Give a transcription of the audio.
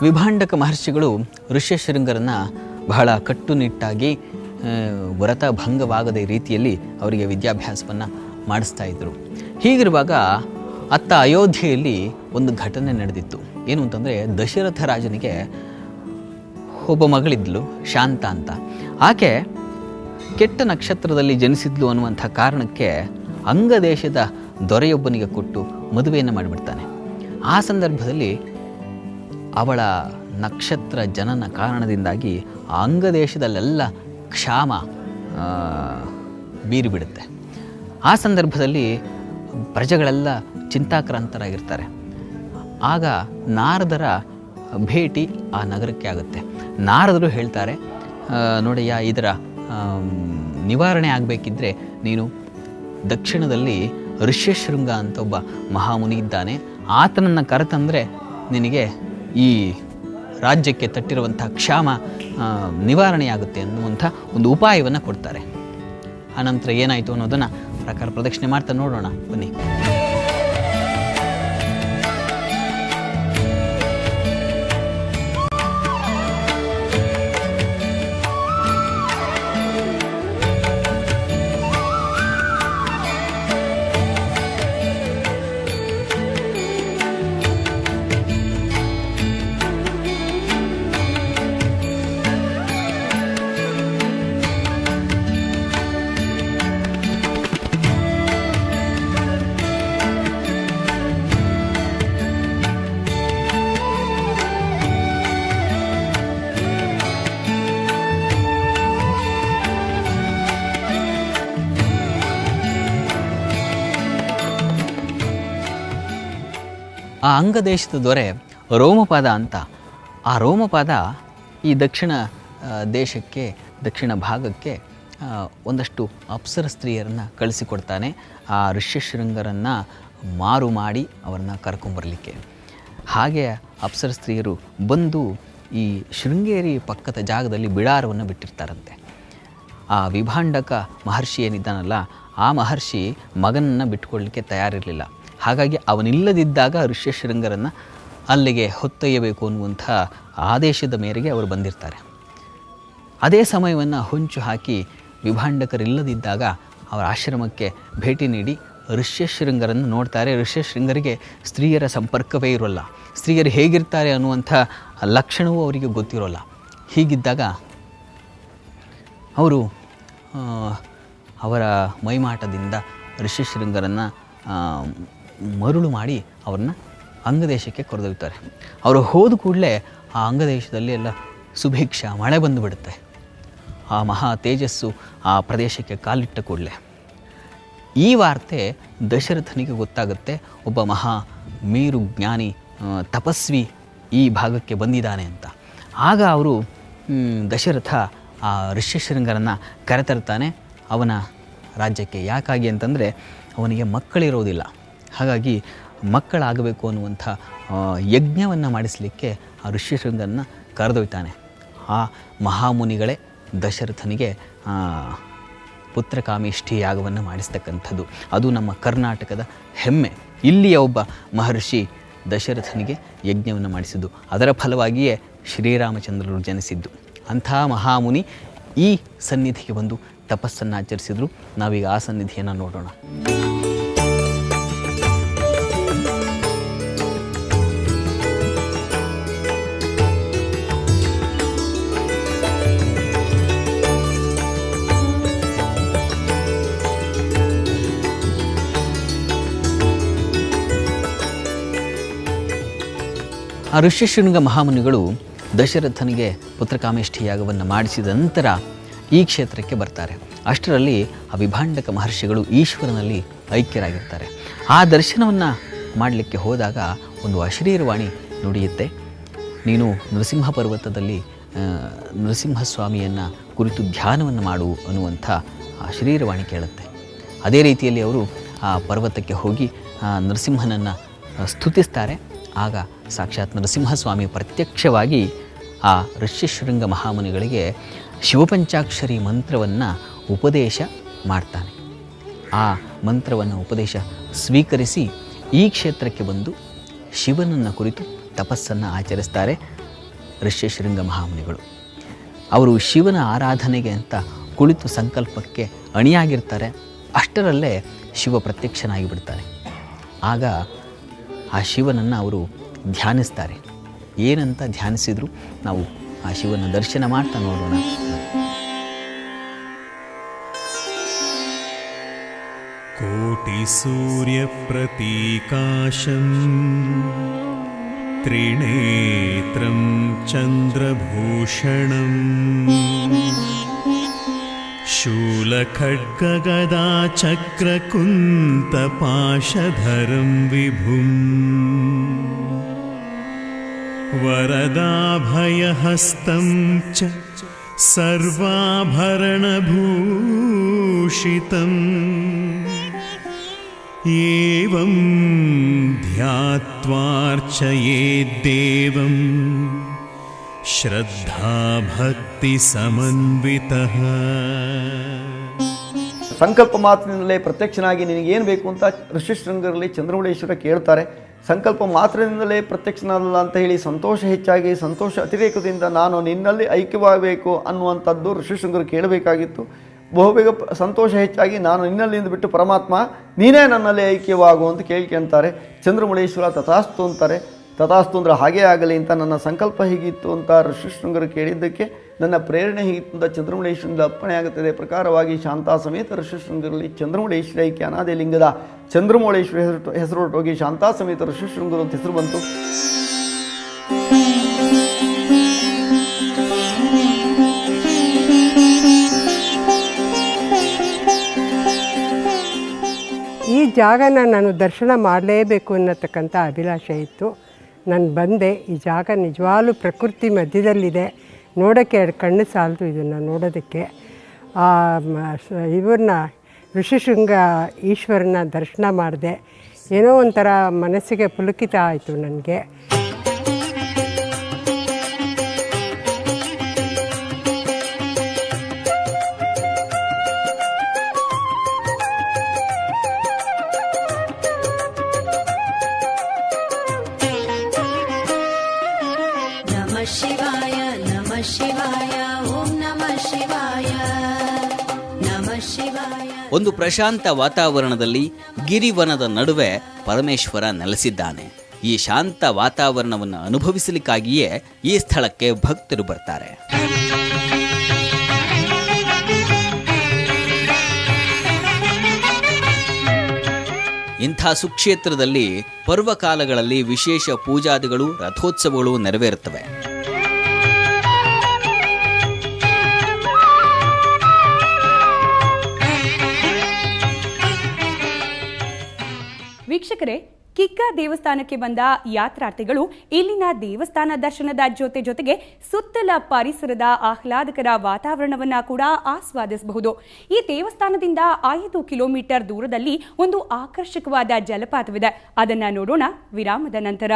ವಿಭಾಂಡಕ ಮಹರ್ಷಿಗಳು ಋಷ್ಯಶೃಂಗರನ್ನು ಬಹಳ ಕಟ್ಟುನಿಟ್ಟಾಗಿ ವ್ರತ ಭಂಗವಾಗದ ರೀತಿಯಲ್ಲಿ ಅವರಿಗೆ ವಿದ್ಯಾಭ್ಯಾಸವನ್ನು ಮಾಡಿಸ್ತಾ ಇದ್ದರು. ಹೀಗಿರುವಾಗ ಅತ್ತ ಅಯೋಧ್ಯೆಯಲ್ಲಿ ಒಂದು ಘಟನೆ ನಡೆದಿತ್ತು. ಏನು ಅಂತಂದರೆ, ದಶರಥ ರಾಜನಿಗೆ ಒಬ್ಬ ಮಗಳಿದ್ಲು, ಶಾಂತ ಅಂತ. ಆಕೆ ಕೆಟ್ಟ ನಕ್ಷತ್ರದಲ್ಲಿ ಜನಿಸಿದ್ಲು ಅನ್ನುವಂಥ ಕಾರಣಕ್ಕೆ ಅಂಗದೇಶದ ದೊರೆಯೊಬ್ಬನಿಗೆ ಕೊಟ್ಟು ಮದುವೆಯನ್ನು ಮಾಡಿಬಿಡ್ತಾನೆ. ಆ ಸಂದರ್ಭದಲ್ಲಿ ಅವಳ ನಕ್ಷತ್ರ ಜನನ ಕಾರಣದಿಂದಾಗಿ ಆ ಅಂಗದೇಶದಲ್ಲೆಲ್ಲ ಕ್ಷಾಮ ಬೀರಿಬಿಡುತ್ತೆ. ಆ ಸಂದರ್ಭದಲ್ಲಿ ಪ್ರಜೆಗಳೆಲ್ಲ ಚಿಂತಾಕ್ರಾಂತರಾಗಿರ್ತಾರೆ. ಆಗ ನಾರದರ ಭೇಟಿ ಆ ನಗರಕ್ಕೆ ಆಗುತ್ತೆ. ನಾರದರು ಹೇಳ್ತಾರೆ, ನೋಡಯ್ಯ, ಇದರ ನಿವಾರಣೆ ಆಗಬೇಕಿದ್ರೆ ನೀನು ದಕ್ಷಿಣದಲ್ಲಿ ಋಷ್ಯಶೃಂಗ ಅಂತ ಒಬ್ಬ ಮಹಾಮುನಿ ಇದ್ದಾನೆ, ಆತನನ್ನು ಕರೆತಂದರೆ ನಿನಗೆ ಈ ರಾಜ್ಯಕ್ಕೆ ತಟ್ಟಿರುವಂಥ ಕ್ಷಾಮ ನಿವಾರಣೆಯಾಗುತ್ತೆ ಅನ್ನುವಂಥ ಒಂದು ಉಪಾಯವನ್ನು ಕೊಡ್ತಾರೆ. ಆನಂತರ ಏನಾಯಿತು ಅನ್ನೋದನ್ನು ಪ್ರಕಾರ ಪ್ರದಕ್ಷಿಣೆ ಮಾಡ್ತಾ ನೋಡೋಣ ಬನ್ನಿ. ಆ ಅಂಗದೇಶದ ದೊರೆ ರೋಮಪಾದ ಅಂತ. ಆ ರೋಮಪಾದ ಈ ದಕ್ಷಿಣ ದೇಶಕ್ಕೆ, ದಕ್ಷಿಣ ಭಾಗಕ್ಕೆ ಒಂದಷ್ಟು ಅಪ್ಸರ ಸ್ತ್ರೀಯರನ್ನು ಕಳಿಸಿಕೊಡ್ತಾನೆ, ಆ ಋಷ್ಯಶೃಂಗರನ್ನು ಮಾರು ಮಾಡಿ ಅವರನ್ನು ಕರ್ಕೊಂಬರಲಿಕ್ಕೆ. ಹಾಗೆ ಅಪ್ಸರ ಸ್ತ್ರೀಯರು ಬಂದು ಈ ಶೃಂಗೇರಿ ಪಕ್ಕದ ಜಾಗದಲ್ಲಿ ಬಿಡಾರವನ್ನು ಬಿಟ್ಟಿರ್ತಾರಂತೆ. ಆ ವಿಭಾಂಡಕ ಮಹರ್ಷಿ ಏನಿದ್ದಾನಲ್ಲ, ಆ ಮಹರ್ಷಿ ಮಗನನ್ನು ಬಿಟ್ಟುಕೊಳ್ಳಲಿಕ್ಕೆ ತಯಾರಿರಲಿಲ್ಲ. ಹಾಗಾಗಿ ಅವನಿಲ್ಲದಿದ್ದಾಗ ಋಷ್ಯಶೃಂಗರನ್ನು ಅಲ್ಲಿಗೆ ಹೊತ್ತೊಯ್ಯಬೇಕು ಅನ್ನುವಂಥ ಆದೇಶದ ಮೇರೆಗೆ ಅವರು ಬಂದಿರ್ತಾರೆ. ಅದೇ ಸಮಯವನ್ನು ಹೊಂಚು ಹಾಕಿ ವಿಭಾಂಡಕರಿಲ್ಲದಿದ್ದಾಗ ಅವರ ಆಶ್ರಮಕ್ಕೆ ಭೇಟಿ ನೀಡಿ ಋಷ್ಯಶೃಂಗರನ್ನು ನೋಡ್ತಾರೆ. ಋಷ್ಯಶೃಂಗರಿಗೆ ಸ್ತ್ರೀಯರ ಸಂಪರ್ಕವೇ ಇರೋಲ್ಲ, ಸ್ತ್ರೀಯರು ಹೇಗಿರ್ತಾರೆ ಅನ್ನುವಂಥ ಲಕ್ಷಣವೂ ಅವರಿಗೆ ಗೊತ್ತಿರೋಲ್ಲ. ಹೀಗಿದ್ದಾಗ ಅವರು ಅವರ ಮೈಮಾಟದಿಂದ ಋಷ್ಯಶೃಂಗರನ್ನು ಮರುಳು ಮಾಡಿ ಅವ್ರನ್ನ ಅಂಗದೇಶಕ್ಕೆ ಕರೆದೊಯ್ತಾರೆ. ಅವರು ಹೋದ ಕೂಡಲೇ ಆ ಅಂಗದೇಶದಲ್ಲಿ ಎಲ್ಲ ಸುಭಿಕ್ಷ, ಮಳೆ ಬಂದುಬಿಡುತ್ತೆ. ಆ ಮಹಾ ತೇಜಸ್ಸು ಆ ಪ್ರದೇಶಕ್ಕೆ ಕಾಲಿಟ್ಟ ಕೂಡಲೇ ಈ ವಾರ್ತೆ ದಶರಥನಿಗೆ ಗೊತ್ತಾಗುತ್ತೆ. ಒಬ್ಬ ಮಹಾ ಮೇರು ಜ್ಞಾನಿ, ತಪಸ್ವಿ ಈ ಭಾಗಕ್ಕೆ ಬಂದಿದ್ದಾನೆ ಅಂತ. ಆಗ ಅವರು ದಶರಥ ಆ ಋಷ್ಯಶೃಂಗರನ್ನು ಕರೆತರ್ತಾನೆ ಅವನ ರಾಜ್ಯಕ್ಕೆ. ಯಾಕಾಗಿ ಅಂತಂದರೆ ಅವನಿಗೆ ಮಕ್ಕಳಿರೋದಿಲ್ಲ. ಹಾಗಾಗಿ ಮಕ್ಕಳಾಗಬೇಕು ಅನ್ನುವಂಥ ಯಜ್ಞವನ್ನು ಮಾಡಿಸಲಿಕ್ಕೆ ಆ ಋಷ್ಯಶೃಂಗರನ್ನು ಕರೆದೊಯ್ತಾನೆ. ಆ ಮಹಾಮುನಿಗಳೇ ದಶರಥನಿಗೆ ಪುತ್ರಕಾಮೇಷ್ಠಿ ಯಾಗವನ್ನು ಮಾಡಿಸ್ತಕ್ಕಂಥದ್ದು. ಅದು ನಮ್ಮ ಕರ್ನಾಟಕದ ಹೆಮ್ಮೆ. ಇಲ್ಲಿಯ ಒಬ್ಬ ಮಹರ್ಷಿ ದಶರಥನಿಗೆ ಯಜ್ಞವನ್ನು ಮಾಡಿಸಿದ್ದು, ಅದರ ಫಲವಾಗಿಯೇ ಶ್ರೀರಾಮಚಂದ್ರರು ಜನಿಸಿದ್ದು. ಅಂಥ ಮಹಾಮುನಿ ಈ ಸನ್ನಿಧಿಗೆ ಬಂದು ತಪಸ್ಸನ್ನು ಆಚರಿಸಿದ್ರು. ನಾವೀಗ ಆ ಸನ್ನಿಧಿಯನ್ನು ನೋಡೋಣ. ಆ ಋಷ್ಯಶೃಂಗ ಮಹಾಮುನಿಗಳು ದಶರಥನಿಗೆ ಪುತ್ರಕಾಮೇಷ್ಠಿ ಯಾಗವನ್ನು ಮಾಡಿಸಿದ ನಂತರ ಈ ಕ್ಷೇತ್ರಕ್ಕೆ ಬರ್ತಾರೆ. ಅಷ್ಟರಲ್ಲಿ ಆ ವಿಭಾಂಡಕ ಮಹರ್ಷಿಗಳು ಈಶ್ವರನಲ್ಲಿ ಐಕ್ಯರಾಗಿರ್ತಾರೆ. ಆ ದರ್ಶನವನ್ನು ಮಾಡಲಿಕ್ಕೆ ಹೋದಾಗ ಒಂದು ಅಶರೀರವಾಣಿ ನುಡಿಯುತ್ತೆ. ನೀನು ನರಸಿಂಹ ಪರ್ವತದಲ್ಲಿ ನರಸಿಂಹಸ್ವಾಮಿಯನ್ನು ಕುರಿತು ಧ್ಯಾನವನ್ನು ಮಾಡು ಅನ್ನುವಂಥ ಅಶರೀರವಾಣಿ ಕೇಳುತ್ತೆ. ಅದೇ ರೀತಿಯಲ್ಲಿ ಅವರು ಆ ಪರ್ವತಕ್ಕೆ ಹೋಗಿ ನರಸಿಂಹನನ್ನು ಸ್ತುತಿಸ್ತಾರೆ. ಆಗ ಸಾಕ್ಷಾತ್ ನರಸಿಂಹಸ್ವಾಮಿ ಪ್ರತ್ಯಕ್ಷವಾಗಿ ಆ ಋಷ್ಯಶೃಂಗ ಮಹಾಮುನಿಗಳಿಗೆ ಶಿವಪಂಚಾಕ್ಷರಿ ಮಂತ್ರವನ್ನು ಉಪದೇಶ ಮಾಡ್ತಾನೆ. ಆ ಮಂತ್ರವನ್ನು ಉಪದೇಶ ಸ್ವೀಕರಿಸಿ ಈ ಕ್ಷೇತ್ರಕ್ಕೆ ಬಂದು ಶಿವನನ್ನು ಕುರಿತು ತಪಸ್ಸನ್ನು ಆಚರಿಸ್ತಾರೆ. ಋಷ್ಯಶೃಂಗ ಮಹಾಮುನಿಗಳು. ಅವರು ಶಿವನ ಆರಾಧನೆಗೆ ಅಂತ ಕುಳಿತು ಸಂಕಲ್ಪಕ್ಕೆ ಅಣಿಯಾಗಿರ್ತಾರೆ. ಅಷ್ಟರಲ್ಲೇ ಶಿವ ಪ್ರತ್ಯಕ್ಷನಾಗಿ ಬಿಡ್ತಾರೆ. ಆಗ ಆ ಶಿವನನ್ನು ಅವರು ಧ್ಯಾನಿಸ್ತಾರೆ. ಏನಂತ ಧ್ಯಾನಿಸಿದ್ರು ನಾವು ಆ ಶಿವನ ದರ್ಶನ ಮಾಡ್ತಾ ನೋಡೋಣ. ಕೋಟಿ ಸೂರ್ಯ ಪ್ರತೀಕಾಶಂ ತ್ರಿನೇತ್ರಂ ಚಂದ್ರಭೂಷಣಂ ಶೂಲಖಡ್ಗಗದಾ ಚಕ್ರಕುಂತಪಾಶಧರಂ ವಿಭುಂ ವರದಾಭಯಹಸ್तं ಚ ಸರ್ವಾಭರಣಭೂಷಿತಂ ಏವಂ ಧ್ಯಾತ್ವಾರ್ಚಯೇದ್ದೇವಂ ಶ್ರದ್ಧಾಭಕ್ತಿ ಸಮನ್ವಿತಃ. ಸಂಕಲ್ಪ ಮಾತ್ರದಿಂದಲೇ ಪ್ರತ್ಯಕ್ಷನಾಗಿ ನಿನಗೇನು ಬೇಕು ಅಂತ ಋಷ್ಯಶೃಂಗರಲ್ಲಿ ಚಂದ್ರಮೌಳೇಶ್ವರ ಕೇಳ್ತಾರೆ. ಸಂಕಲ್ಪ ಮಾತ್ರದಿಂದಲೇ ಪ್ರತ್ಯಕ್ಷನಾದಲ್ಲ ಅಂತ ಹೇಳಿ ಸಂತೋಷ ಹೆಚ್ಚಾಗಿ ಸಂತೋಷ ಅತಿರೇಕದಿಂದ ನಾನು ನಿನ್ನಲ್ಲಿ ಐಕ್ಯವಾಗಬೇಕು ಅನ್ನುವಂಥದ್ದು ಋಷ್ಯಶೃಂಗರು ಕೇಳಬೇಕಾಗಿತ್ತು. ಬಹುಬೇಗ ಸಂತೋಷ ಹೆಚ್ಚಾಗಿ ನಾನು ನಿನ್ನಲ್ಲಿಂದ ಬಿಟ್ಟು ಪರಮಾತ್ಮ ನೀನೇ ನನ್ನಲ್ಲಿ ಐಕ್ಯವಾಗು ಅಂತ ಕೇಳ್ಕೊಂತಾರೆ. ಚಂದ್ರಮೌಳೇಶ್ವರ ತಥಾಸ್ತು ಅಂತಾರೆ. ತಥಾಸ್ತು ಅಂದರೆ ಹಾಗೇ ಆಗಲಿ ಅಂತ ನನ್ನ ಸಂಕಲ್ಪ ಹೀಗಿತ್ತು ಅಂತ ಋಷ್ಯಶೃಂಗರು ಕೇಳಿದ್ದಕ್ಕೆ ನನ್ನ ಪ್ರೇರಣೆ ಹೀಗಿತ್ತು ಅಂತ ಚಂದ್ರಮೌಳೇಶ್ವರಿಂದ ಅರ್ಪಣೆ ಆಗುತ್ತದೆ. ಪ್ರಕಾರವಾಗಿ ಶಾಂತಾ ಸಮೇತ ಋಷ್ಯಶೃಂಗರಲ್ಲಿ ಚಂದ್ರಮೌಳೇಶ್ವರ ಐಕ್ಯ ಅನಾದಿ ಲಿಂಗದ ಚಂದ್ರಮೌಳೇಶ್ವರ ಹೆಸರು ಹೊರಟೋಗಿ ಶಾಂತಾ ಸಮೇತ ಋಷ್ಯಶೃಂಗರು ಅಂತ ಹೆಸರು ಬಂತು. ಈ ಜಾಗನ ನಾನು ದರ್ಶನ ಮಾಡಲೇಬೇಕು ಅನ್ನತಕ್ಕಂಥ ಅಭಿಲಾಷೆ ಇತ್ತು. ನಾನು ಬಂದೆ. ಈ ಜಾಗ ನಿಜವಾಗ್ಲೂ ಪ್ರಕೃತಿ ಮಧ್ಯದಲ್ಲಿದೆ. ನೋಡೋಕ್ಕೆ ಎರಡು ಕಣ್ಣು ಸಾಲದು ಇದನ್ನು ನೋಡೋದಕ್ಕೆ. ಇವ್ರನ್ನ ಋಷಿಶೃಂಗ ಈಶ್ವರನ ದರ್ಶನ ಮಾಡಿದೆ. ಏನೋ ಒಂಥರ ಮನಸ್ಸಿಗೆ ಪುಲಕಿತ ಆಯಿತು ನನಗೆ. ಒಂದು ಪ್ರಶಾಂತ ವಾತಾವರಣದಲ್ಲಿ ಗಿರಿವನದ ನಡುವೆ ಪರಮೇಶ್ವರ ನೆಲೆಸಿದ್ದಾನೆ. ಈ ಶಾಂತ ವಾತಾವರಣವನ್ನು ಅನುಭವಿಸಲಿಕ್ಕಾಗಿಯೇ ಈ ಸ್ಥಳಕ್ಕೆ ಭಕ್ತರು ಬರ್ತಾರೆ. ಇಂಥ ಸುಕ್ಷೇತ್ರದಲ್ಲಿ ಪರ್ವಕಾಲಗಳಲ್ಲಿ ವಿಶೇಷ ಪೂಜಾದಿಗಳು, ರಥೋತ್ಸವಗಳು ನೆರವೇರುತ್ತವೆ. ವೀಕ್ಷಕರೇ, ಕಿಗ್ಗಾ ದೇವಸ್ಥಾನಕ್ಕೆ ಬಂದ ಯಾತ್ರಾರ್ಥಿಗಳು ಇಲ್ಲಿನ ದೇವಸ್ಥಾನ ದರ್ಶನದ ಜೊತೆಗೆ ಸುತ್ತಲ ಪರಿಸರದ ಆಹ್ಲಾದಕರ ವಾತಾವರಣವನ್ನ ಕೂಡ ಆಸ್ವಾದಿಸಬಹುದು. ಈ ದೇವಸ್ಥಾನದಿಂದ 5 ಕಿಲೋಮೀಟರ್ ದೂರದಲ್ಲಿ ಒಂದು ಆಕರ್ಷಕವಾದ ಜಲಪಾತವಿದೆ. ಅದನ್ನ ನೋಡೋಣ ವಿರಾಮದ ನಂತರ.